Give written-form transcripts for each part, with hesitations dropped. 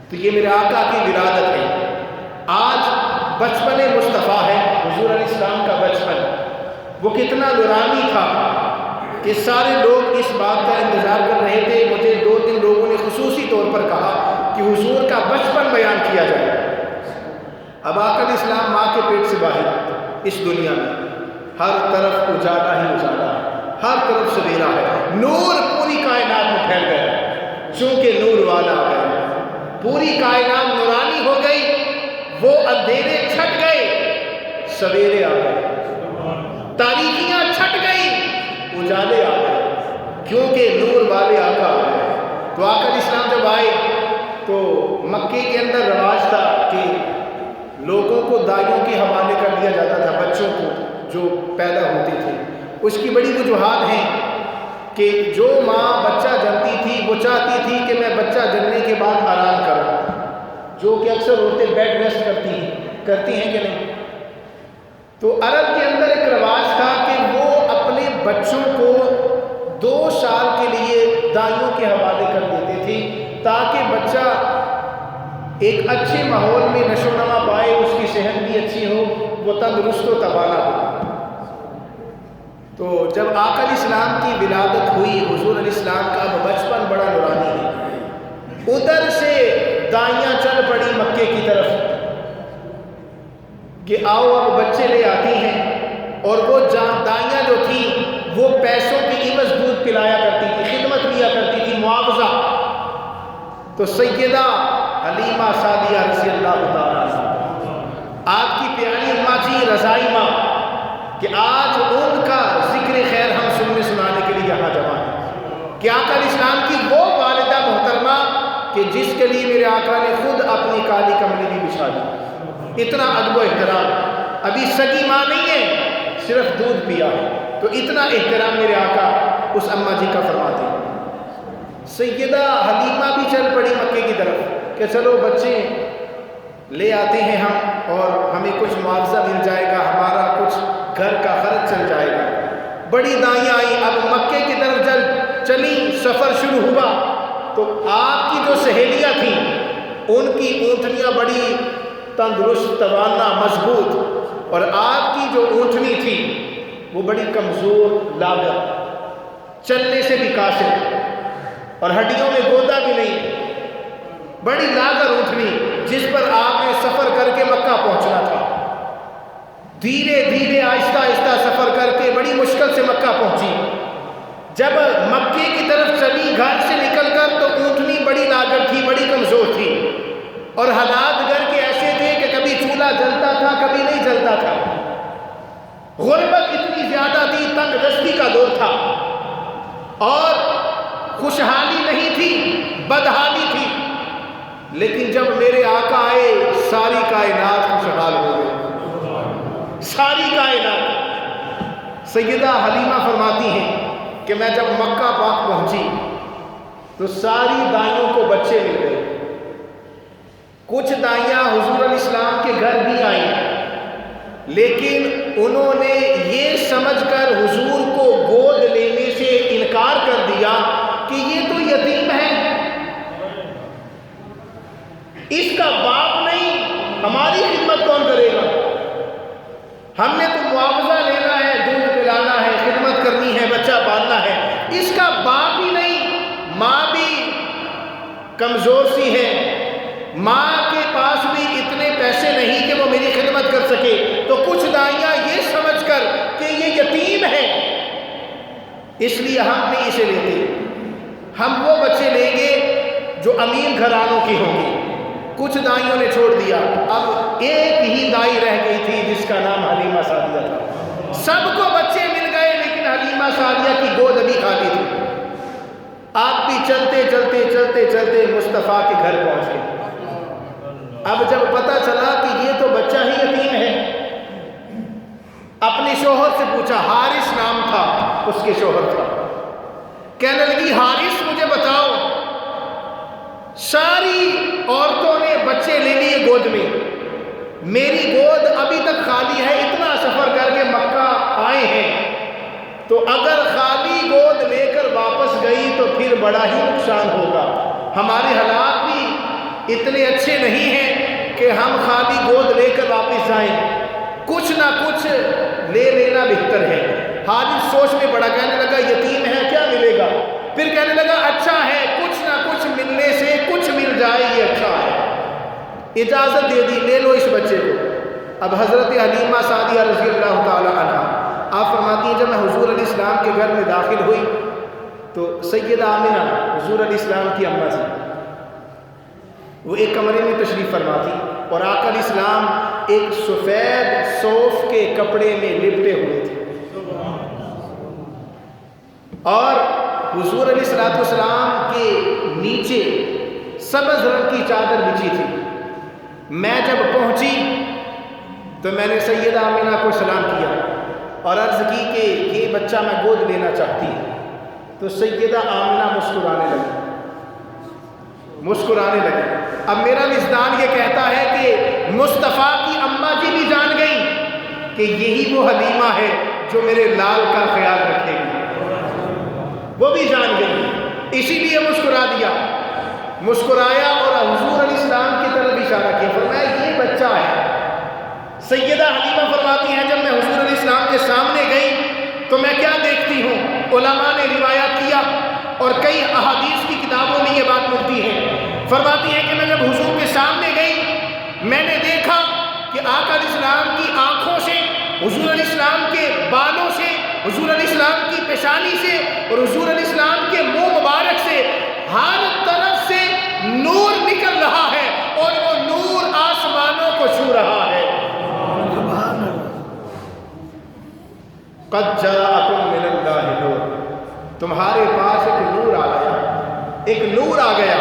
تو یہ میرے آقا کی ولادت ہے۔ آج بچپن مصطفیٰ ہے، حضور علیہ السلام کا بچپن وہ کتنا نورانی تھا کہ سارے لوگ اس بات کا انتظار کر رہے تھے۔ مجھے 2-3 لوگوں نے خصوصی طور پر کہا کہ حضور کا بچپن بیان کیا جائے۔ اب آقا علیہ السلام ماں کے پیٹ سے باہر اس دنیا میں ہر طرف اجالا ہی اجالا ہے، ہر طرف سویرا ہے، نور پوری کائنات میں پھیل گیا، چونکہ نور والا آ گیا، پوری کائنات نورانی ہو گئی، وہ اندھیرے چھٹ گئے، سویرے آ گئے، تاریکیاں چھٹ گئی، اجالے آ گئے، کیونکہ نور والے آقا آ گئے۔ تو آقا علیہ السلام جب آئے تو مکے کے اندر رواج تھا کہ لوگوں کو دائیوں کے حوالے کر دیا جاتا تھا، بچوں کو جو پیدا ہوتے تھے۔ اس کی بڑی وجوہات ہیں کہ جو ماں بچہ جنتی تھی وہ چاہتی تھی کہ میں بچہ جننے کے بعد آرام کروں، جو کہ اکثر عورتیں بیڈ ریسٹ کرتی ہیں کہ نہیں۔ تو عرب کے اندر ایک رواج تھا کہ وہ اپنے بچوں کو 2 سال کے لیے دائیوں کے حوالے کر دیتے تھے تاکہ بچہ ایک اچھے ماحول میں نشو و نما پائے، اس کی صحت بھی اچھی ہو، وہ تندرست و توانا ہو۔ تو جب آقا علیہ السلام کی ولادت ہوئی، حضور علیہ السلام کا اب بچپن بڑا نورانی ہے، ادھر سے دائیاں چل پڑی مکے کی طرف کہ آؤ اب بچے لے آتی ہیں، اور وہ دائیاں جو تھیں وہ پیسوں کی عوض دودھ پلایا کرتی تھی، خدمت لیا کرتی تھی، معاوضہ۔ تو سیدہ حلیمہ سعدیہ رضی اللہ تعالیٰ آپ کی پیاری اماں جی رضائی ماں کہ آج ان کا ذکر خیر ہم سنانے کے لیے یہاں جمع ہیں کہ آقا علیہ السلام کی وہ والدہ محترمہ کہ جس کے لیے میرے آقا نے خود اپنی کالی کملی بھی بچھا دی، اتنا ادب و احترام، ابھی سگی ماں نہیں ہے، صرف دودھ پیا ہے، تو اتنا احترام میرے آقا اس اماں جی کا فرماتے ہیں۔ سیدہ حلیمہ بھی چل پڑی مکے کی طرف کہ چلو بچے لے آتے ہیں ہم، اور ہمیں کچھ معاوضہ مل جائے گا، ہمارا کچھ گھر کا خرچ چل جائے گا۔ بڑی دائیاں آئیں، اب مکے کی طرف چلی، سفر شروع ہوا تو آپ کی جو سہیلیاں تھیں ان کی اونٹنیاں بڑی تندرست، توانا، مضبوط، اور آپ کی جو اونٹنی تھی وہ بڑی کمزور، لاغر، چلنے سے بھی قاصر اور ہڈیوں میں گودا بھی نہیں، بڑی لاغر اونٹنی جس پر آپ نے سفر کر کے مکہ پہنچنا تھا۔ دھیرے دھیرے آہستہ آہستہ سفر کر کے بڑی مشکل سے مکہ پہنچی۔ جب مکے کی طرف چلی گھر سے نکل کر تو اونٹنی بڑی لاغر تھی، بڑی کمزور تھی، اور حالات گھر کے ایسے تھے کہ کبھی چولہا جلتا تھا، کبھی نہیں جلتا تھا، غربت اتنی زیادہ تھی، تنگ دستی کا دور تھا، اور خوشحالی نہیں تھی، بدحالی تھی۔ لیکن جب میرے آقا آئے ساری کائنات خوشحال ہو گئی، ساری کائنات۔ سیدہ حلیمہ فرماتی ہیں کہ میں جب مکہ پاک پہنچی تو ساری دائیوں کو بچے مل گئے، کچھ دائیاں حضور علیہ السلام کے گھر بھی آئیں، لیکن انہوں نے یہ سمجھ کر حضور کو گود لینے سے انکار کر دیا کہ یہ تو یتیم ہے، اس کا باپ نہیں، ہماری خدمت کون کرے گا؟ ہم نے تو معاوضہ لینا ہے، دودھ پلانا ہے، خدمت کرنی ہے، بچہ پالنا ہے، اس کا باپ ہی نہیں، ماں بھی کمزور سی ہے، ماں کے پاس بھی اتنے پیسے نہیں کہ وہ میری خدمت کر سکے۔ تو کچھ دائیاں یہ سمجھ کر کہ یہ یتیم ہے اس لیے ہم نہیں اسے لیتے، ہم وہ بچے لیں گے جو امیر گھرانوں کی ہوں گے۔ کچھ دائیوں نے چھوڑ دیا، اب ایک ہی دائی رہ گئی تھی جس کا نام حلیمہ سعدیہ تھا۔ سب کو بچے مل گئے لیکن حلیمہ سعدیہ کی گود ابھی خالی تھی۔ آپ بھی چلتے چلتے چلتے چلتے مصطفیٰ کے گھر پہنچ گئے۔ اب جب پتہ چلا کہ یہ تو بچہ ہی یتیم ہے، اپنے شوہر سے پوچھا، حارث نام تھا اس کے شوہر کا، کہنے لگی حارث مجھے بتاؤ، ساری عورتوں نے بچے لے لیے گود میں، میری گود ابھی تک خالی ہے، اتنا سفر کر کے مکہ آئے ہیں، تو اگر خالی گود لے کر واپس گئی تو پھر بڑا ہی نقصان ہوگا، ہمارے حالات بھی اتنے اچھے نہیں ہیں کہ ہم خالی گود لے کر واپس جائیں، کچھ نہ کچھ لے لینا بہتر ہے۔ حاجب سوچ میں پڑا، کہنے لگا یتیم ہے کیا ملے گا؟ پھر کہنے لگا اچھا ہے، کچھ نہ کچھ ملنے سے کچھ مل جائے یہ اچھا ہے۔ اجازت دے دی، لے لو اس بچے کو۔ اب حضرت حلیمہ سعدیہ رضی اللہ تعالی عنہ آپ فرماتی ہیں جب میں حضور علیہ السلام کے گھر میں داخل ہوئی تو سیدہ آمنہ حضور علیہ السلام کی اماں تھی، وہ ایک کمرے میں تشریف فرما تھی اور آقا علیہ السلام ایک سفید صوف کے کپڑے میں لپٹے ہوئے تھے اور حضور علیہ السلام کے نیچے سبز رنگ کی چادر بچھی تھی۔ میں جب پہنچی تو میں نے سیدہ آمنہ کو سلام کیا اور عرض کی کہ یہ بچہ میں گود لینا چاہتی ہوں۔ تو سیدہ آمنہ مسکرانے لگی۔ اب میرا وجدان یہ کہتا ہے کہ مصطفیٰ کی اماں جی بھی جان گئی کہ یہی وہ حلیمہ ہے جو میرے لال کا خیال رکھے گی، وہ بھی جان گئی، اسی لیے مسکرا دیا، مسکرایا اور حضور علیہ السلام کی طرف اشارہ کیا، فرمایا یہ بچہ ہے۔ سیدہ حلیمہ فرماتی ہیں جب میں حضور علیہ السلام کے سامنے گئی تو میں کیا دیکھتی ہوں، علماء نے روایت کیا اور کئی احادیث کی کتابوں میں یہ بات ملتی ہے، فرماتی ہیں کہ میں جب حضور کے سامنے گئی میں نے دیکھا کہ آقا علیہ السلام کی آنکھوں سے، حضور علیہ السلام کے بالوں سے، حضور علیہ السلام کی پیشانی سے اور حضور علیہ السلام کے منہ مبارک سے ہر طرف سے نور نکل رہا ہے اور وہ نور آسمانوں کو چھو رہا ہے۔ قد جاءکم من اللہ نور، تمہارے پاس ایک نور آ گیا، ایک نور آ گیا۔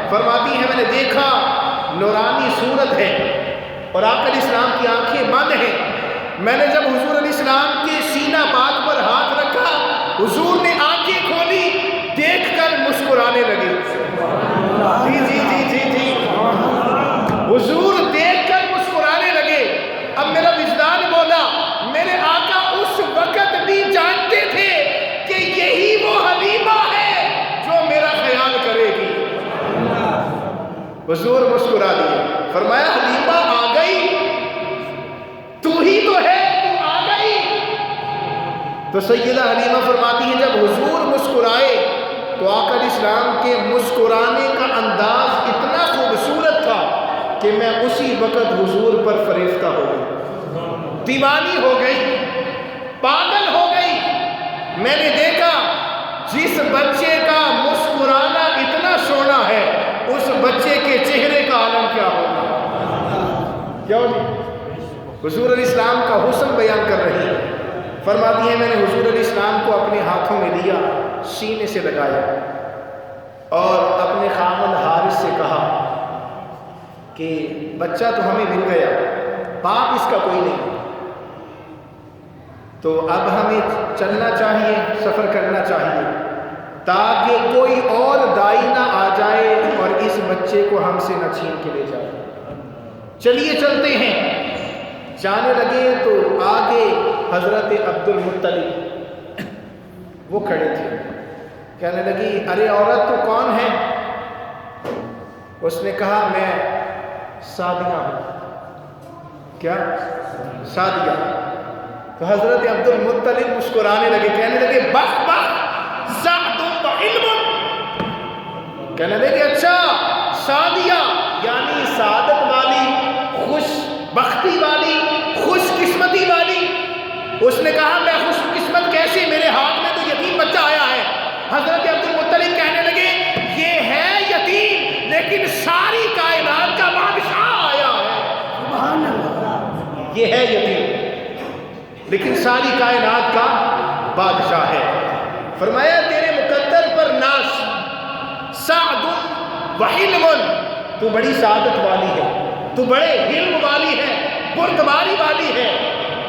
فرماتی ہے میں نے دیکھا نورانی صورت ہے اور آقا علیہ السلام کی آنکھیں بند ہیں۔ میں نے جب حضور علیہ السلام کے سینہ پاک پر ہاتھ رکھا، حضور نے آنکھیں کھولی، دیکھ کر مسکرانے لگے۔ جی جی جی جی جی حضور دیکھ کر مسکرانے لگے۔ اب میرا وجدان بولا میرے آقا اس وقت بھی جانتے تھے کہ یہی وہ حلیمہ ہے جو میرا خیال کرے گی۔ حضور مسکرا دیے، فرمایا حلیمہ آ گئی، تو ہی تو ہے، تو آ گئی۔ تو سیدہ حلیمہ فرماتی ہیں جب حضور مسکرائے تو آقا علیہ السلام کے مسکرانے کا انداز اتنا خوبصورت تھا کہ میں اسی وقت حضور پر فریفتہ ہو گئی، دیوانی ہو گئی، پاگل ہو گئی۔ میں نے دیکھا جس بچے کا مسکرانا اتنا سونا ہے اس بچے کے چہرے کا عالم کیا ہوگا۔ کیا ہوگی؟ حضور علیہ السلام کا حسن بیان کر رہی ہے۔ فرماتی ہے میں نے حضور علیہ السلام کو اپنے ہاتھوں میں لیا، سینے سے لگایا اور اپنے خامد حارث سے کہا کہ بچہ تو ہمیں مل گیا، باپ اس کا کوئی نہیں، تو اب ہمیں چلنا چاہیے، سفر کرنا چاہیے تاکہ کوئی اور دائی نہ آ جائے اور اس بچے کو ہم سے نہ چھین کے لے جائے۔ چلیے چلتے ہیں۔ جانے لگے تو آگے حضرت عبد المطلب وہ کھڑے تھے، کہنے لگی ارے عورت تو کون ہے؟ اس نے کہا میں سعدیہ ہوں۔ کیا؟ سعدیہ۔ تو حضرت عبد المطلب مسکرانے لگے، کہنے لگے بخ بخ سعد و علم، کہنے لگے اچھا سعدیہ یعنی سعادت والی، خوش بختی والی، خوش قسمتی والی۔ اس نے کہا میں خوش قسمت کیسے، میرے ہاتھ میں تو یتیم بچہ آیا ہے۔ حضرت عبد المطلب کہنے لگے یہ ہے یتیم لیکن ساری کائنات کا بادشاہ آیا ہے۔ سبحان اللہ۔ یہ ہے یتیم لیکن ساری کائنات کا بادشاہ ہے۔ فرمایا تیرے مقدر پر ناز، سعد و حلم، تو بڑی سعادت والی ہے، تو بڑے علم والی ہے، بردباری والی ہے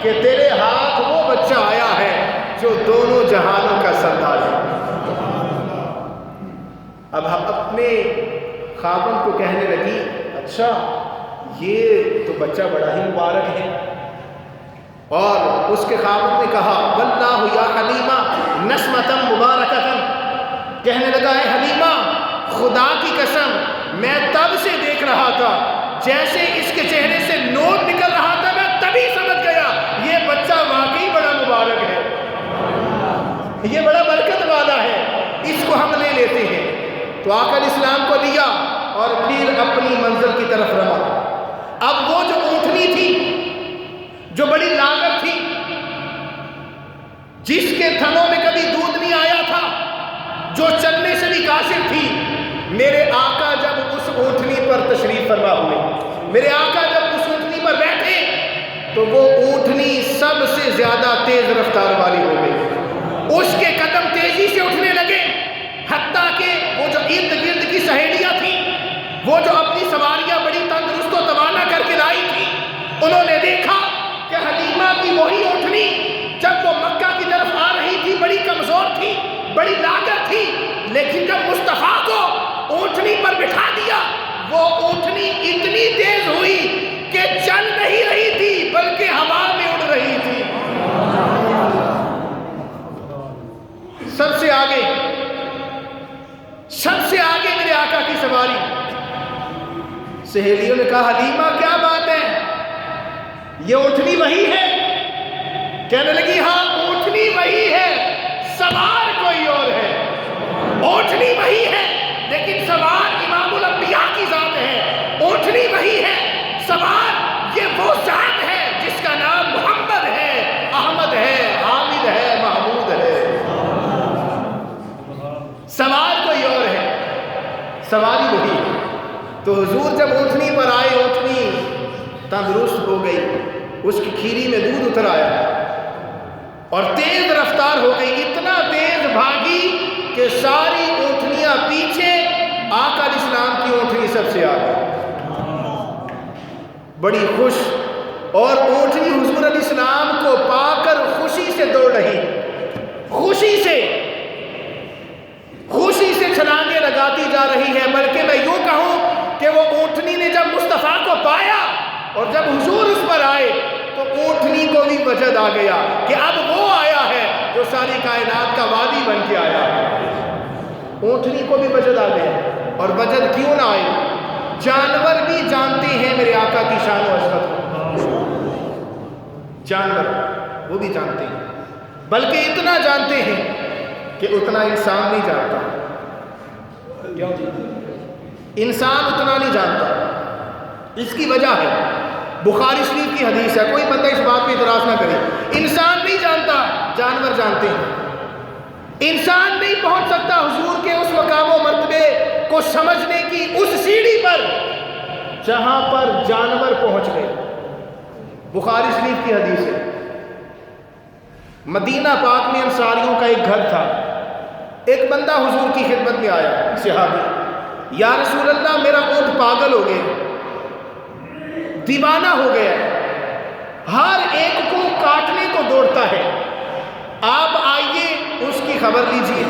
کہ تیرے ہاتھ وہ بچہ آیا ہے جو دونوں جہانوں کا سردار ہے۔ اب ہم اپنے خاوند کو کہنے لگی اچھا یہ تو بچہ بڑا ہی مبارک ہے، اور اس کے خاوند نے کہا واللہ یا حلیمہ نسمۃ مبارکۃ، کہنے لگا ہے حلیمہ خدا کی قسم میں تب سے دیکھ جیسے اس کے چہرے سے نور نکل رہا تھا میں تبھی سمجھ گیا یہ بچہ واقعی بڑا مبارک ہے، یہ بڑا برکت والا ہے، اس کو ہم لے لیتے ہیں۔ تو آقا علیہ السلام کو لیا اور پھر اپنی منزل کی طرف رواں۔ اب وہ جو اونٹنی تھی جو بڑی لاغر تھی، جس کے تھنوں میں کبھی دودھ نہیں آیا تھا، جو چلنے سے بھی قاصر تھی، میرے آقا جب اس اونٹنی پر تشریف فرما ہوئے، میرے آقا جب اس اونٹنی پر بیٹھے تو وہ اونٹنی سب سے زیادہ تیز رفتار والی ہو گئی، اس کے قدم تیزی سے اٹھنے لگے، حتیٰ کہ وہ جو ارد گرد کی سہیلیاں تھیں، وہ جو اپنی سواریاں بڑی تندرست و توانا کر کے لائی تھی، انہوں نے دیکھا کہ حلیمہ کی وہی اونٹنی جب وہ مکہ کی طرف آ رہی تھی بڑی کمزور تھی، بڑی لاغر تھی، لیکن جب مصطفیٰ کو اونٹنی پر بٹھا دیا وہ اونٹنی اتنی تیز ہوئی کہ چل نہیں رہی تھی بلکہ ہوا میں اڑ رہی تھی۔ سب سے آگے میرے آقا کی سواری۔ سہیلیوں نے کہا حلیمہ کیا بات ہے، یہ اونٹنی وہی ہے؟ کہنے لگی ہاں اونٹنی وہی ہے، سوار کوئی اور ہے۔ اونٹنی وہی ہے لیکن سوار امام الانبیاء کی ذات ہے، اونٹنی وہی ہے، سوار یہ وہ ذات ہے جس کا نام محمد ہے، احمد ہے، حامد ہے، محمود ہے۔ سوار کوئی اور ہے، سواری وہی ہے۔ تو حضور جب اونٹنی پر آئے، اونٹنی تندرست ہو گئی، اس کی کھیری میں دودھ اتر آیا اور تیز رفتار ہو گئی، اتنا تیز بھاگی کہ ساری اونٹنیاں پیچھے، آقا علیہ السلام کی اونٹنی سب سے آگے، بڑی خوش، اور اونٹنی حضور علیہ السلام کو پا کر خوشی سے دوڑ رہی، خوشی سے چھلانگیں لگاتی جا رہی ہے۔ بلکہ میں یوں کہوں کہ وہ اونٹنی نے جب مصطفیٰ کو پایا اور جب حضور اس پر آئے تو اونٹنی کو بھی وجد آ گیا کہ اب وہ آیا ہے جو ساری کائنات کا وادی بن کے آیا ہے۔ اونٹنی کو بھی وجد آ گیا، اور وجد کیوں نہ آئے؟ جانور بھی جانتے ہیں میرے آقا کی شان و عظمت کو، جانور وہ بھی جانتے ہیں، بلکہ اتنا جانتے ہیں کہ اتنا انسان نہیں جانتا۔ کیوں؟ انسان اتنا نہیں جانتا، اس کی وجہ ہے بخاری شریف کی حدیث ہے، کوئی بندہ اس بات پہ اعتراض نہ کرے، انسان نہیں جانتا، جانور جانتے ہیں۔ انسان نہیں پہنچ سکتا حضور کے اس مقام و مرتبے کو سمجھنے کی اس سیڑھی پر جہاں پر جانور پہنچ گئے۔ بخاری شریف کی حدیث ہے، مدینہ پاک میں انصاریوں کا ایک گھر تھا، ایک بندہ حضور کی خدمت میں آیا، صحابی، یا رسول اللہ میرا اونٹ پاگل ہو گیا، دیوانہ ہو گیا، ہر ایک کو کاٹنے کو دوڑتا ہے، آپ آئیے اس کی خبر لیجئے۔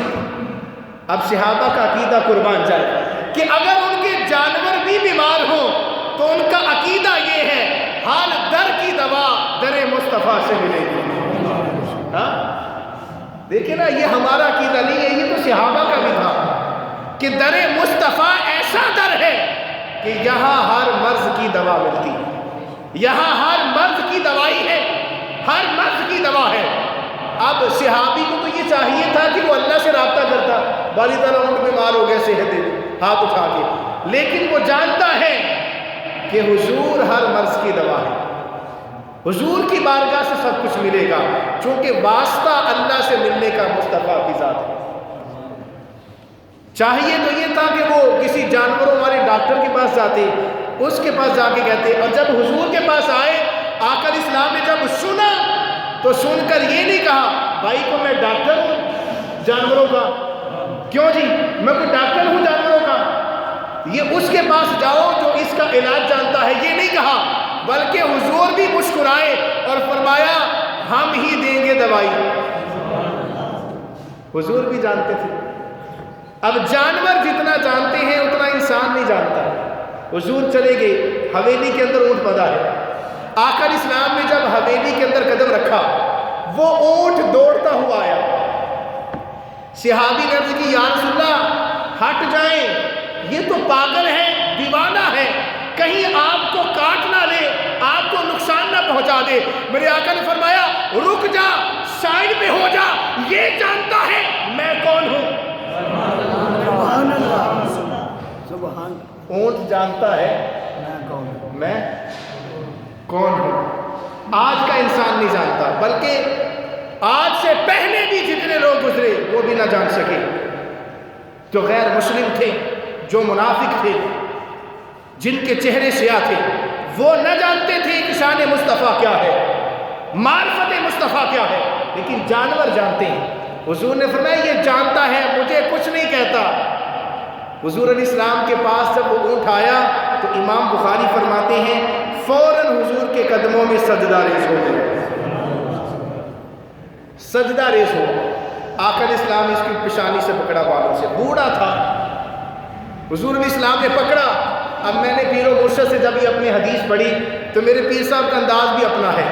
اب صحابہ کا عقیدہ قربان جائے کہ اگر ان کے جانور بھی بیمار ہوں تو ان کا عقیدہ یہ ہے ہر در کی دوا در مصطفیٰ سے ملے گی۔ ہاں دیکھیں نا، یہ ہمارا عقیدہ نہیں ہے، یہ تو صحابہ کا بھی تھا کہ در مصطفیٰ ایسا در ہے کہ یہاں ہر مرض کی دوا ملتی ہے، یہاں ہر مرض کی دوائی ہے، ہر مرض کی دوا ہے۔ اب صحابی کو تو یہ چاہیے تھا کہ وہ اللہ سے رابطہ کرتا، بالی تعالیٰ اونٹ بیمار ہو گئے، صحت دے ہاتھ اٹھا کے، لیکن وہ جانتا ہے کہ حضور ہر مرض کی دوا ہے، حضور کی بارگاہ سے سب کچھ ملے گا، چونکہ واسطہ اللہ سے ملنے کا مصطفیٰ کی ذات ہے۔ چاہیے تو یہ تھا کہ وہ کسی جانوروں والے ڈاکٹر کے پاس جاتے، اس کے پاس جا کے کہتے، اور جب حضور کے پاس آئے، آقا علیہ السلام نے جب سنا تو سن کر یہ نہیں کہا بھائی کو میں ڈاکٹر ہوں جانوروں کا، کیوں جی میں کوئی ڈاکٹر ہوں جانوروں کا، یہ اس کے پاس جاؤ جو اس کا علاج جانتا ہے، یہ نہیں کہا، بلکہ حضور بھی مسکرائے اور فرمایا ہم ہی دیں گے دوائی۔ حضور بھی جانتے تھے۔ اب جانور جتنا جانتے ہیں اتنا انسان نہیں جانتا۔ حضور چلے گئے، حویلی کے اندر اونٹ بندھا ہے، آقا علیہ السلام نے جب حویلی کے اندر قدم رکھا وہ اونٹ دوڑتا ہوا آیا، صحابی نے عرض کی یا رسول اللہ ہٹ جائیں، یہ تو پاگل ہے، دیوانہ ہے، کہیں آپ کو پہنچا دے۔ میرے آقا نے فرمایا رک جا، سائڈ پہ ہو جا، یہ جانتا ہے میں کون ہوں۔ سبحان اللہ، سبحان۔ اونٹ جانتا ہے میں کون ہوں۔ آج کا انسان نہیں جانتا، بلکہ آج سے پہلے بھی جتنے لوگ گزرے وہ بھی نہ جان سکے، جو غیر مسلم تھے، جو منافق تھے، جن کے چہرے سیاہ تھے، وہ نہ جانتے تھے کہ شان مصطفیٰ کیا ہے، معرفت مصطفیٰ کیا ہے، لیکن جانور جانتے ہیں۔ حضور نے فرمایا یہ جانتا ہے، مجھے کچھ نہیں کہتا۔ حضور علیہ السلام کے پاس جب وہ اونٹ آیا تو امام بخاری فرماتے ہیں فوراً حضور کے قدموں میں سجدہ ریز ہو گئے، سجدہ ریز ہو۔ آقا علیہ السلام نے اس کی پیشانی سے پکڑا، بالوں سے، بوڑھا تھا، حضور علیہ السلام نے پکڑا۔ اب میں نے پیر و مرشد سے جب یہ اپنی حدیث پڑھی تو میرے پیر صاحب کا انداز بھی اپنا ہے،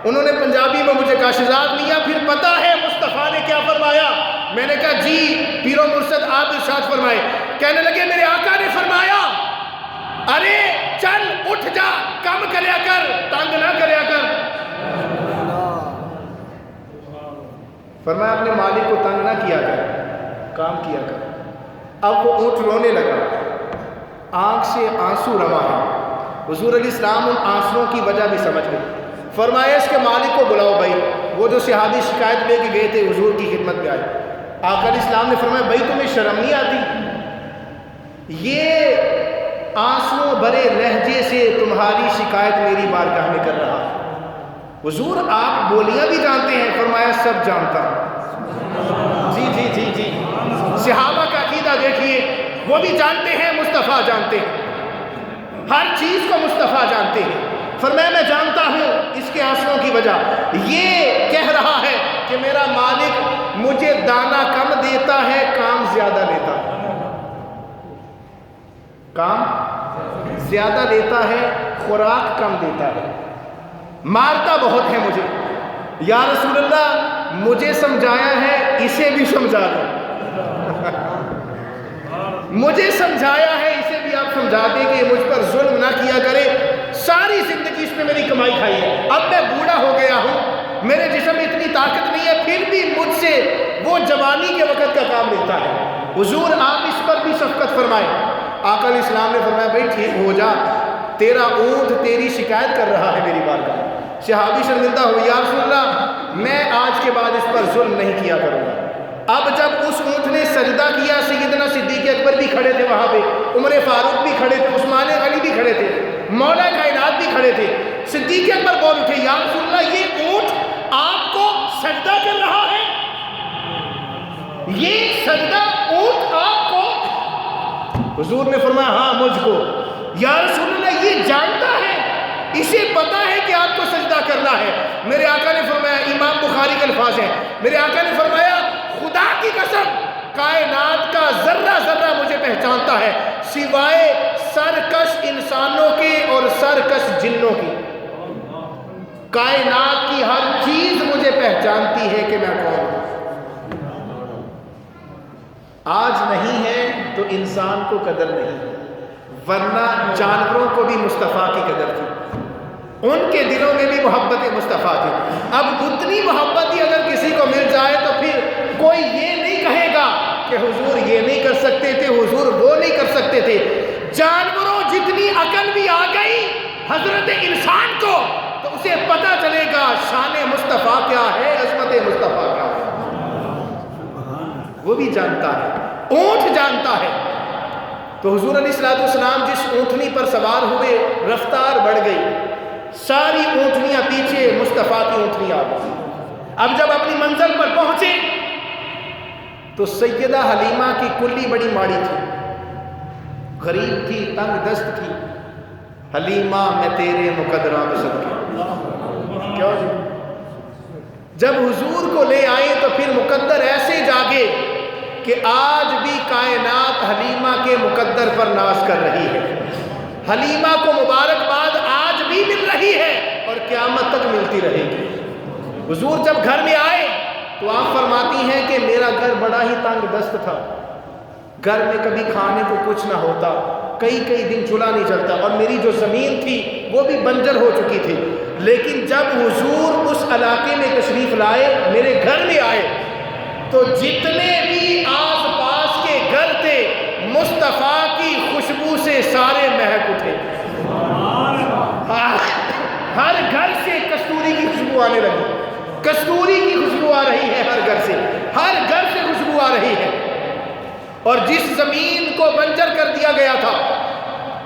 انہوں نے پنجابی میں مجھے کہا شہزاد میاں پھر پتہ ہے مصطفیٰ نے کیا فرمایا؟ میں نے کہا جی پیر و مرشد آپ ارشاد فرمائے۔ کہنے لگے میرے آقا نے فرمایا ارے چل اٹھ جا، کم کریا کر، تنگ نہ کریا کر۔ فرمایا اپنے مالک کو تنگ نہ کیا کر، کام کیا کر۔ اب وہ اونٹ رونے لگا، آنکھ سے آنسو روا ہے۔ حضور علیہ السلام ان آنسوؤں کی وجہ بھی سمجھ گئے، فرمایا اس کے مالک کو بلاؤ بھائی۔ وہ جو صحابی شکایت لے کے گئے تھے حضور کی خدمت میں آئے، آقا علیہ السلام نے فرمایا بھائی تمہیں شرم نہیں آتی؟ یہ آنسوؤں بھرے لہجے سے تمہاری شکایت میری بارگاہ میں کر رہا ہے۔ حضور آپ بولیاں بھی جانتے ہیں؟ فرمایا سب جانتا ہوں۔ جی جی جی جی، صحابہ کا عقیدہ دیکھیے، وہ بھی جانتے ہیں مصطفیٰ جانتے ہیں، ہر چیز کو مصطفیٰ جانتے ہیں۔ فرمایا میں جانتا ہوں اس کے آنسوؤں کی وجہ یہ کہہ رہا ہے کہ میرا مالک مجھے دانہ کم دیتا ہے، کام زیادہ لیتا ہے، کام زیادہ لیتا ہے، خوراک کم دیتا ہے، مارتا بہت ہے مجھے۔ یا رسول اللہ مجھے سمجھایا ہے، اسے بھی سمجھا دو، مجھے سمجھایا ہے اسے بھی آپ سمجھا دیں کہ مجھ پر ظلم نہ کیا کرے، ساری زندگی اس نے میری کمائی کھائی ہے، اب میں بوڑھا ہو گیا ہوں، میرے جسم میں اتنی طاقت نہیں ہے، پھر بھی مجھ سے وہ جوانی کے وقت کا کام لیتا ہے۔ حضور آپ اس پر بھی شفقت فرمائے۔ آقا علیہ السلام نے فرمایا بھائی ٹھیک ہو جا، تیرا اونٹ تیری شکایت کر رہا ہے میری بارگاہ میں۔ صحابی شرمندہ ہو، یا رسول اللہ میں آج کے بعد اس پر ظلم نہیں کیا کروں گا۔ اب جب اس اونٹ نے سجدہ کیا، سیدنا صدیق اکبر بھی کھڑے تھے وہاں پہ، عمر فاروق بھی کھڑے تھے، عثمان غنی بھی کھڑے تھے، مولا کائنات بھی کھڑے تھے۔ صدیق اکبر بول اٹھے یا رسول اللہ یہ اونٹ آپ کو سجدہ کر رہا ہے، یہ سجدہ اونٹ آپ کو؟ حضور نے فرمایا ہاں مجھ کو۔ یا رسول اللہ یہ جانتا ہے، اسے پتا ہے کہ آپ کو سجدہ کرنا ہے؟ میرے آقا نے فرمایا، امام بخاری کے الفاظ ہیں، میرے آقا نے فرمایا خدا کی قسم کائنات کا ذرہ ذرہ مجھے پہچانتا ہے سوائے سرکش انسانوں کے اور سرکش جنوں کی، کائنات کی ہر چیز مجھے پہچانتی ہے کہ میں کون ہوں۔ آج نہیں ہے تو انسان کو قدر نہیں، ورنہ جانوروں کو بھی مصطفیٰ کی قدر تھی، ان کے دلوں میں بھی محبت مصطفیٰ تھی۔ اب اتنی محبت ہی اگر کسی کو مل جائے تو پھر کوئی یہ نہیں کہے گا کہ حضور یہ نہیں کر سکتے تھے، حضور وہ نہیں کر سکتے تھے۔ جانوروں جتنی عقل بھی آ گئی حضرت انسان کو تو اسے پتہ چلے گا شان مصطفیٰ کیا ہے، عظمت مصطفیٰ کیا ہے، وہ بھی جانتا ہے، اونٹ جانتا ہے۔ تو حضور علیہ السلام جس اونٹنی پر سوار ہوئے رفتار بڑھ گئی، ساری اونٹنیاں پیچھے مصطفیٰ کی اونٹنی آ گئی۔ اب جب اپنی منزل پر پہنچے تو سیدہ حلیمہ کی کلی بڑی ماڑی تھی، غریب تھی، تنگ دست تھی۔ حلیمہ میں تیرے مقدراں میں صدقے، کیوں جی؟ جب حضور کو لے آئے تو پھر مقدر ایسے جاگے کہ آج بھی کائنات حلیمہ کے مقدر پر ناز کر رہی ہے، حلیمہ کو مبارکباد آج بھی مل رہی ہے اور قیامت تک ملتی رہے گی۔ حضور جب گھر میں آئے تو آپ فرماتی ہیں کہ میرا گھر بڑا ہی تنگ دست تھا، گھر میں کبھی کھانے کو کچھ نہ ہوتا، کئی کئی دن چولہا نہیں جلتا، اور میری جو زمین تھی وہ بھی بنجر ہو چکی تھی۔ لیکن جب حضور اس علاقے میں تشریف لائے، میرے گھر میں آئے، تو جتنے بھی آس پاس کے گھر تھے مصطفیٰ کی خوشبو سے سارے مہک اٹھے۔ ہر گھر سے کستوری کی خوشبو آنے لگی، کستوری کی خوشبو آ رہی ہے، ہر گھر سے، ہر گھر سے خوشبو آ رہی ہے۔ اور جس زمین کو بنجر کر دیا گیا تھا،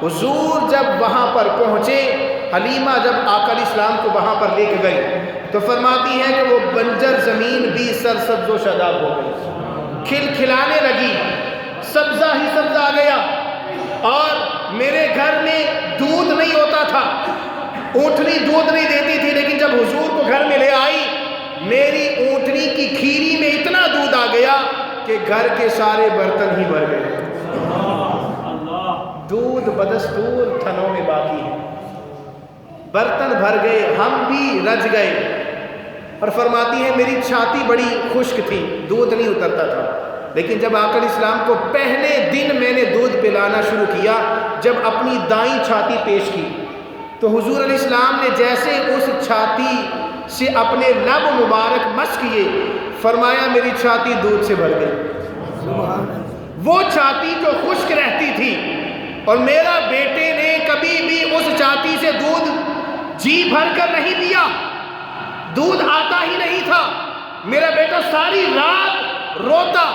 حضور جب وہاں پر پہنچے، حلیمہ جب آقا علیہ السلام کو وہاں پر لے کے گئی تو فرماتی ہے کہ وہ بنجر زمین بھی سرسبز و شاداب ہو گئی، کھل کھلانے لگی، سبزہ ہی سبزہ آ گیا۔ اور میرے گھر میں دودھ نہیں ہوتا تھا، اونٹنی دودھ نہیں دیتی تھی، لیکن جب حضور کو گھر میں لے آئی، میری اونٹنی کی کھیری میں اتنا دودھ آ گیا کہ گھر کے سارے برتن ہی بھر گئے۔ دودھ بدستور تھنوں میں باقی ہے، برتن بھر گئے، ہم بھی رج گئے۔ اور فرماتی ہے میری چھاتی بڑی خشک تھی، دودھ نہیں اترتا تھا، لیکن جب آقا علیہ السلام کو پہلے دن میں نے دودھ پلانا شروع کیا، جب اپنی دائیں چھاتی پیش کی تو حضور علیہ السلام نے جیسے اس چھاتی سے اپنے لب مبارک مس کیے، فرمایا میری چھاتی دودھ سے بھر گئی۔ وہ چھاتی جو خشک رہتی تھی، اور میرا بیٹے نے کبھی بھی اس چھاتی سے دودھ جی بھر کر نہیں پیا، دودھ آتا ہی نہیں تھا، میرا بیٹا ساری رات روتا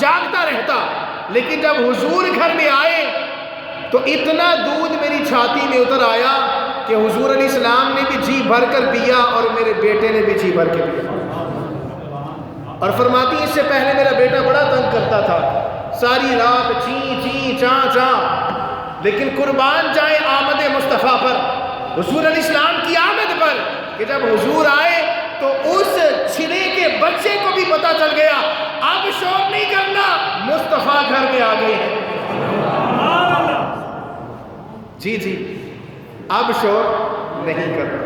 جاگتا رہتا، لیکن جب حضور گھر میں آئے تو اتنا دودھ میری چھاتی میں اتر آیا کہ حضور علیہ السلام نے بھی جی بھر کر پیا اور میرے بیٹے نے بھی جی بھر کے پیا۔ اور فرماتی اس سے پہلے میرا بیٹا بڑا تنگ کرتا تھا، ساری رات چیں چیں چاں چاں، لیکن قربان جائے آمد مصطفیٰ پر، حضور علیہ السلام کی آمد پر، کہ جب حضور آئے تو اس چھلے کے بچے کو بھی پتا چل گیا اب شور نہیں کرنا، مصطفیٰ گھر میں آ گئے ہیں۔ جی جی اب شور نہیں کرنا،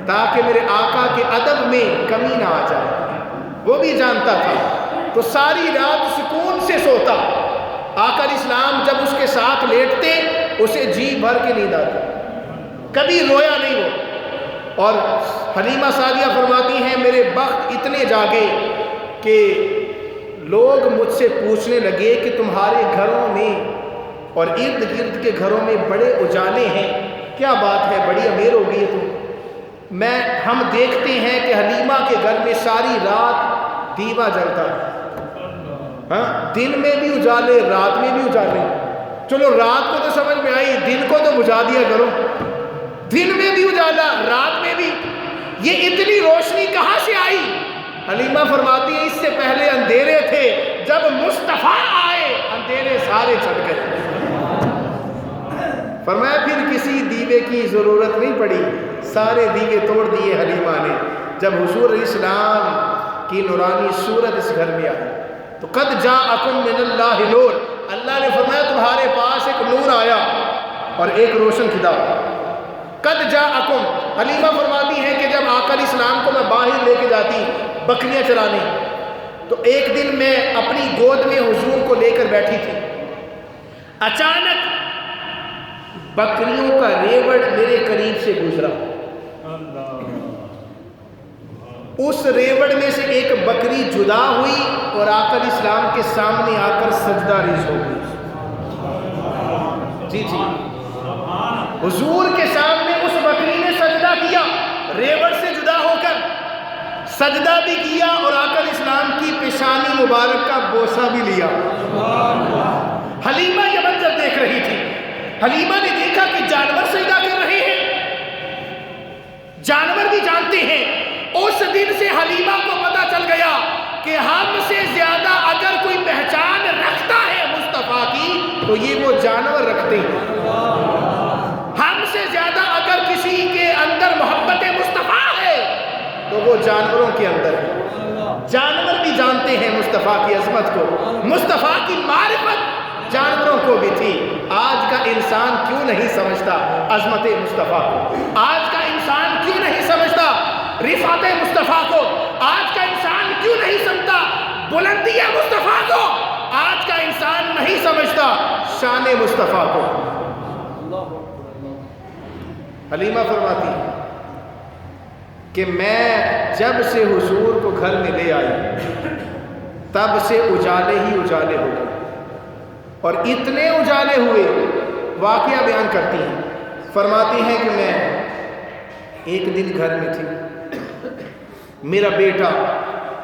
تاکہ میرے آقا کے ادب میں کمی نہ آ جائے، وہ بھی جانتا تھا۔ تو ساری رات سکون سے سوتا، آقا علیہ السلام جب اس کے ساتھ لیٹتے اسے جی بھر کے نیند آتی، کبھی رویا نہیں وہ۔ اور حلیمہ سعدیہ فرماتی ہیں میرے بخت اتنے جاگے کہ لوگ مجھ سے پوچھنے لگے کہ تمہارے گھروں میں اور ارد گرد کے گھروں میں بڑے اجالے ہیں، کیا بات ہے، بڑی امیر ہو گئی ہے تم۔ ہم دیکھتے ہیں کہ حلیمہ کے گھر میں ساری رات دیوا جلتا ہے، ہاں دن میں بھی اجالے، رات میں بھی اجالے۔ چلو رات کو تو سمجھ میں آئی، دن کو تو بجھا دیا کرو، دن میں بھی اجالا رات میں بھی، یہ اتنی روشنی کہاں سے آئی؟ حلیمہ فرماتی ہے اس سے پہلے اندھیرے تھے، جب مصطفیٰ آئے اندھیرے سارے چھٹ گئے۔ فرمایا پھر کسی دیوے کی ضرورت نہیں پڑی، سارے دیوے توڑ دیے حلیمہ نے جب حضور علیہ السلام کی نورانی صورت اس گھر میں آئی۔ تو قد جاءکم من اللہ نور، اللہ نے فرمایا تمہارے پاس ایک نور آیا اور ایک روشن کتاب۔ قد جاءکم، حلیمہ فرماتی ہے کہ جب آقا علیہ السلام کو میں باہر لے کے جاتی بکریاں چرانے، تو ایک دن میں اپنی گود میں حضور کو لے کر بیٹھی تھی، اچانک بکریوں کا ریوڑ میرے قریب سے گزرا، اس ریوڑ میں سے ایک بکری جدا ہوئی اور آقا علیہ السلام کے سامنے آ کر سجدہ ریز ہو گئی۔ جی جی حضور کے سامنے اس بکری نے سجدہ کیا، ریوڑ سے جدا ہو کر سجدہ بھی کیا اور آقا علیہ السلام کی پیشانی مبارک کا بوسہ بھی لیا۔ حلیمہ یہ منظر دیکھ رہی تھی، حلیمہ نے دیکھا کہ جانور سجدہ کر رہے ہیں، جانور بھی جانتے ہیں۔ اس دن سے حلیمہ کو پتا چل گیا کہ ہم سے زیادہ اگر کوئی پہچان رکھتا ہے مصطفیٰ کی تو یہ وہ جانور رکھتے ہیں، ہم سے زیادہ اگر کسی کے اندر محبت مصطفیٰ ہے تو وہ جانوروں کے اندر ہے۔ جانور بھی جانتے ہیں مصطفیٰ کی عظمت کو، مصطفیٰ کی معرفت جانوروں کو بھی تھی۔ آج کا انسان کیوں نہیں سمجھتا عظمت مصطفیٰ کو؟ آج کا انسان کیوں نہیں سمجھتا رفعت مصطفیٰ کو؟ آج کا انسان کیوں نہیں سمجھتا بلندی مصطفیٰ کو؟ آج کا انسان نہیں سمجھتا شان مصطفیٰ کو۔ حلیمہ فرماتی ہیں کہ میں جب سے حضور کو گھر میں لے آئی تب سے اجالے ہی اجالے ہو گئے، اور اتنے اجالے ہوئے، واقعہ بیان کرتی ہیں، فرماتی ہیں کہ میں ایک دن گھر میں تھی، میرا بیٹا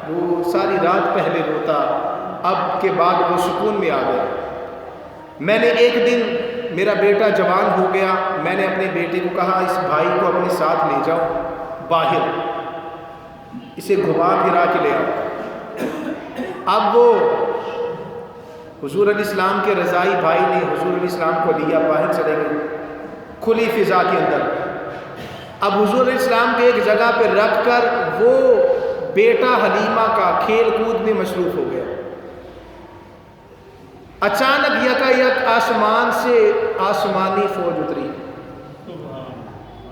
وہ ساری رات پہلے روتا، اب کے بعد وہ سکون میں آ گیا۔ میں نے ایک دن، میرا بیٹا جوان ہو گیا، میں نے اپنے بیٹے کو کہا اس بھائی کو اپنے ساتھ لے جاؤ باہر، اسے گھما پھرا کے لے آؤ۔ اب وہ حضور علیہ السلام کے رضائی بھائی نے حضور علیہ السلام کو لیا، باہر چلے گئے کھلی فضا کے اندر۔ اب حضور علیہ السلام کے ایک جگہ پہ رکھ کر وہ بیٹا حلیمہ کا کھیل کود میں مصروف ہو گیا۔ اچانک یکایک آسمان سے آسمانی فوج اتری،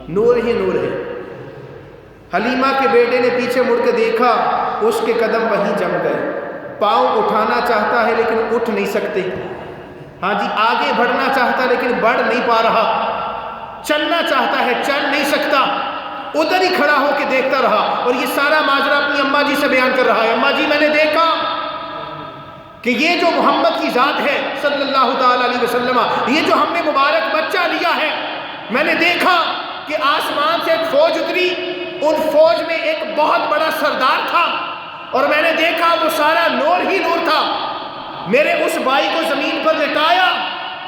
نور ہی نور ہے۔ حلیمہ کے بیٹے نے پیچھے مڑ کے دیکھا، اس کے قدم وہیں جم گئے، پاؤں اٹھانا چاہتا ہے لیکن اٹھ نہیں سکتے، ہاں جی آگے بڑھنا چاہتا ہے لیکن بڑھ نہیں پا رہا، چلنا چاہتا ہے چل نہیں سکتا، ادھر ہی کھڑا ہو کے دیکھتا رہا، اور یہ سارا ماجرا اپنی اماں جی سے بیان کر رہا ہے۔ اماں جی میں نے دیکھا کہ یہ جو محمد کی ذات ہے صلی اللہ تعالی علیہ وسلم، یہ جو ہم نے مبارک بچہ لیا ہے، میں نے دیکھا کہ آسمان سے ایک فوج اتری، ان فوج میں ایک بہت بڑا سردار تھا، اور میں نے دیکھا وہ سارا نور ہی نور تھا۔ میرے اس بھائی کو زمین پر لٹایا،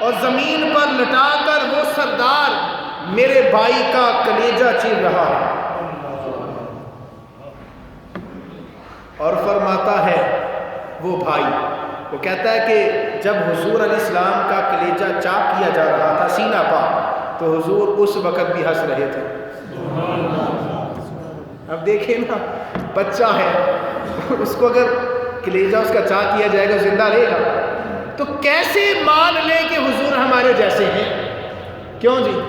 اور زمین پر لٹا کر وہ سردار میرے بھائی کا کلیجہ چیر رہا ہے، اور فرماتا ہے وہ بھائی، وہ کہتا ہے کہ جب حضور علیہ السلام کا کلیجہ چاک کیا جا رہا تھا سینہ پاک، تو حضور اس وقت بھی ہنس رہے تھے۔ اب دیکھیں نا، بچہ ہے، اس کو اگر کلیجہ اس کا چاک کیا جائے گا زندہ رہے گا، تو کیسے مان لے کہ حضور ہمارے جیسے ہیں؟ کیوں جی؟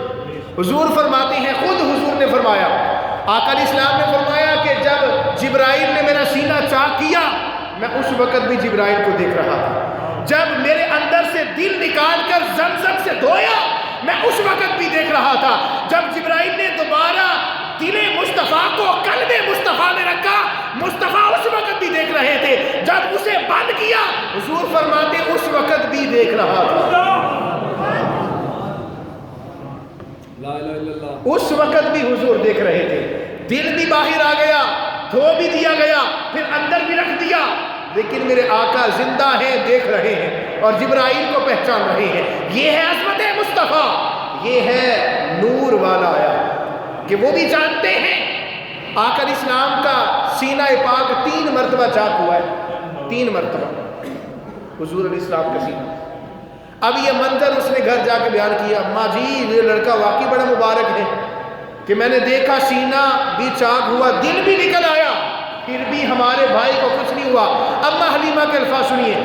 حضور فرماتے ہیں، خود حضور نے فرمایا، آقا علیہ السلام نے فرمایا کہ جب جبرائیل نے میرا سینہ چاک کیا، میں اس وقت بھی جبرائیل کو دیکھ رہا تھا، جب میرے اندر سے دل نکال کر زمزم سے دھویا، میں اس وقت بھی دیکھ رہا تھا، جب جبرائیل نے دوبارہ دل مصطفیٰ کو قلب مصطفیٰ میں رکھا، مصطفیٰ اس وقت بھی دیکھ رہے تھے، جب اسے بند کیا، حضور فرماتے اس وقت بھی دیکھ رہا تھا، اس وقت بھی حضور دیکھ رہے تھے۔ دل بھی باہر آ گیا، دھو بھی دیا گیا، پھر اندر بھی رکھ دیا، لیکن میرے آقا زندہ ہیں، دیکھ رہے ہیں، اور جبرائیل کو پہچان رہے ہیں۔ یہ ہے عظمت مصطفیٰ، یہ ہے نور والا آیا کہ وہ بھی جانتے ہیں۔ آقا علیہ السلام کا سینہ پاک 3 مرتبہ چاک ہوا ہے، 3 مرتبہ حضور علیہ السلام کا سینہ۔ اب یہ منظر اس نے گھر جا کے بیان کیا، ماں جی یہ لڑکا واقعی بڑا مبارک ہے کہ میں نے دیکھا سینہ بھی چاک ہوا، دل بھی نکل آیا، پھر بھی ہمارے بھائی کو کچھ نہیں ہوا۔ اما حلیمہ کے الفاظ سنیے،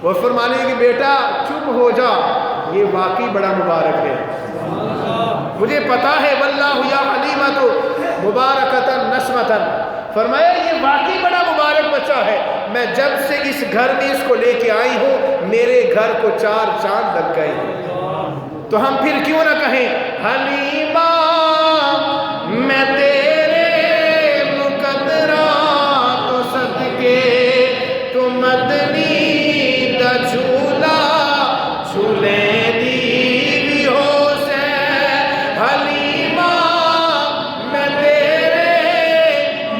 وہ فرمانے کہ بیٹا چپ ہو جا، یہ واقعی بڑا مبارک ہے، مجھے پتا ہے، واللہ یا حلیمہ تو مبارکتاً نسمتاً، فرمایا یہ واقعی بڑا مبارک بچہ ہے، میں جب سے اس گھر میں اس کو لے کے آئی ہوں، میرے گھر کو 4 چاند لگ گئے ہیں۔ تو ہم پھر کیوں نہ کہیں، حلیمہ میں تیرے مقدرات و صدقے، تو مدنی دا جھولا جھولے دی بھی ہو سے، حلیمہ میں تیرے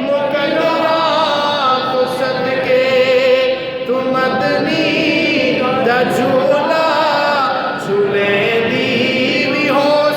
مقدرات و صدقے، تو مدنی دا جھولا جھولے دی بھی ہو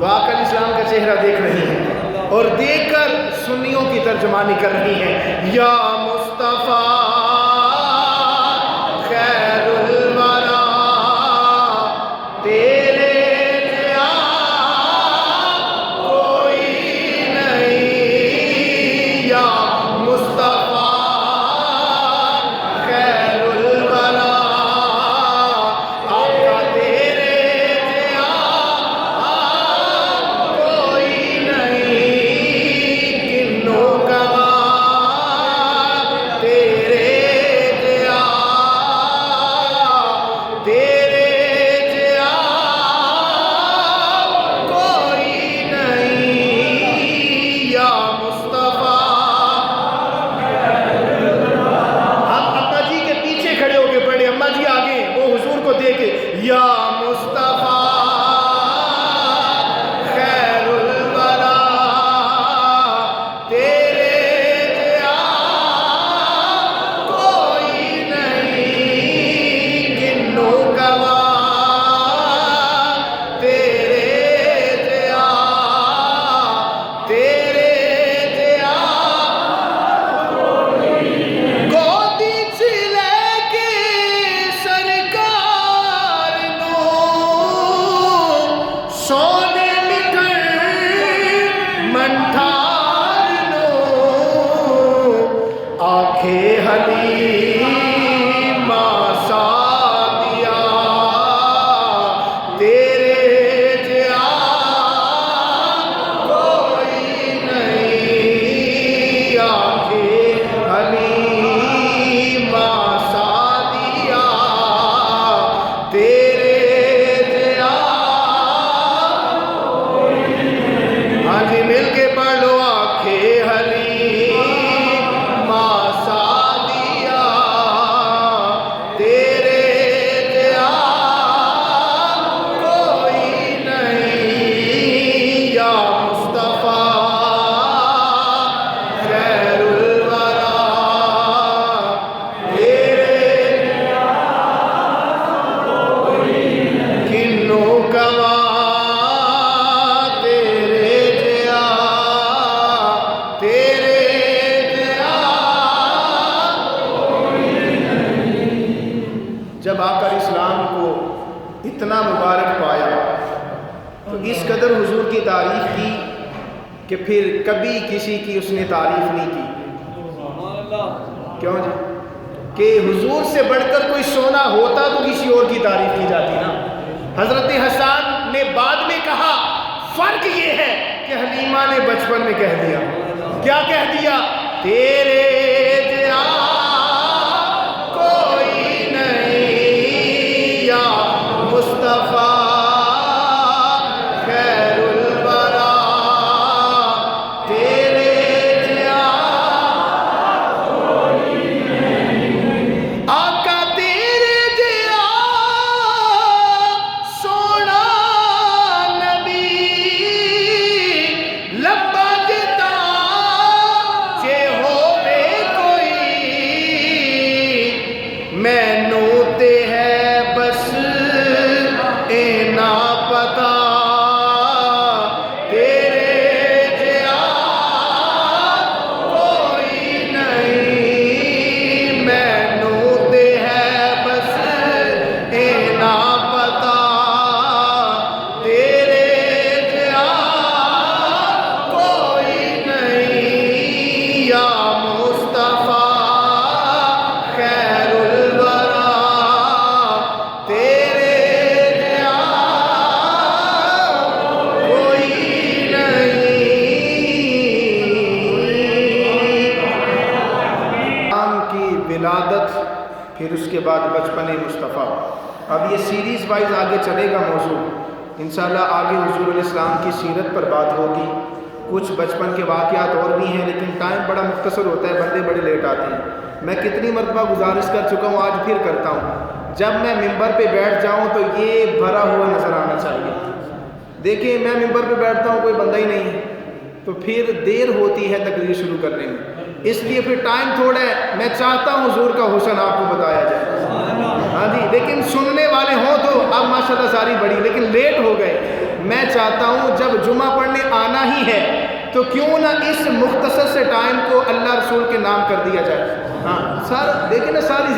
تو آقا علیہ السلام کا چہرہ دیکھ رہی ہیں اور دیکھ کر سنیوں کی ترجمانی کر رہی ہیں، یا مصطفیٰ خیر الورا تیرے جیا کوئی نہیں، یا مصطفیٰ خیر الورا آقا تیرے جیا کوئی نہیں، کنوں گواہ تیرے جیا کوئی نہیں، یا مصطفیٰ۔ ہم اماں جی کے پیچھے کھڑے ہو کے پڑھے، اماں جی آگے وہ حضور کو دیکھے، یا مصطفیٰ خیر الورا تیرے جیا کوئی نہیں، کنوں گواہ تیرے جیا گودی چ لے کے سرکار نو سونے مٹھڑ منٹھار نو آنکھیں حلیمہ سعدیہ تیرے جیا کوئی نہیں، آنکھیں حلیمہ سعدیہ تیرے جیا۔ ہاں جی مل کے پڑھ لو، آنکھیں حلیمہ سعدیہ تیرے جیا کوئی نہیں، یا مصطفیٰ خیر الورا تیرے کنوں گواہ تیرے جیا جب آقا علیہ السلام کو اتنا مبارک پایا تو اس قدر حضور کی تعریف کی کہ پھر کبھی کسی کی اس نے تعریف نہیں کی۔ کیوں جی؟ کہ حضور سے بڑھ کر کوئی سونا ہوتا تو کسی اور کی تعریف کی جاتی نا۔ حضرت حسان نے بعد میں کہا، فرق یہ ہے کہ حلیمہ نے بچپن میں کہہ دیا، کیا کہہ دیا؟ تیرے جیا کوئی نہیں، یا مصطفیٰ خیر الورا تیرے جیا آقا تیرے جیا سونا نبی لمبا جتا جے ہووے کوئی، مینوں تے ہے بس اینا پتا تیرے جیا کوئی نہیں، مینوں تے ہے بس اینا پتا تیرے جیا کوئی نہیں، یا مصطفیٰ خیر الورا تیرے جیا کوئی نہیں۔ آم کی ولادت، پھر اس کے بعد بچپن مصطفیٰ۔ اب یہ سیریز وائز آگے چلے گا موضوع، انشاءاللہ آگے حضور علیہ السلام کی سیرت پر بات ہوگی، کچھ بچپن کے واقعات اور بھی ہیں، لیکن ٹائم بڑا مختصر ہوتا ہے، بندے بڑے لیٹ آتے ہیں۔ میں کتنی مرتبہ گزارش کر چکا ہوں، آج پھر کرتا ہوں، جب میں ممبر پہ بیٹھ جاؤں تو یہ بھرا ہوا نظر آنا چاہیے۔ دیکھیں میں ممبر پہ بیٹھتا ہوں، کوئی بندہ ہی نہیں ہے، تو پھر دیر ہوتی ہے تقریر شروع کرنے میں، اس لیے پھر ٹائم تھوڑا ہے، میں چاہتا ہوں حضور کا حسن آپ کو بتایا جائے۔ ہاں جی، لیکن سننے والے ہوں تو اب ماشاءاللہ ساری بڑی، لیکن لیٹ ہو گئے، میں چاہتا ہوں جب جمعہ پڑھنے آنا ہی ہے تو کیوں نہ اس مختصر سے ٹائم کو اللہ رسول کے نام کر دیا جائے. ہاں سر دیکھیں نا ساری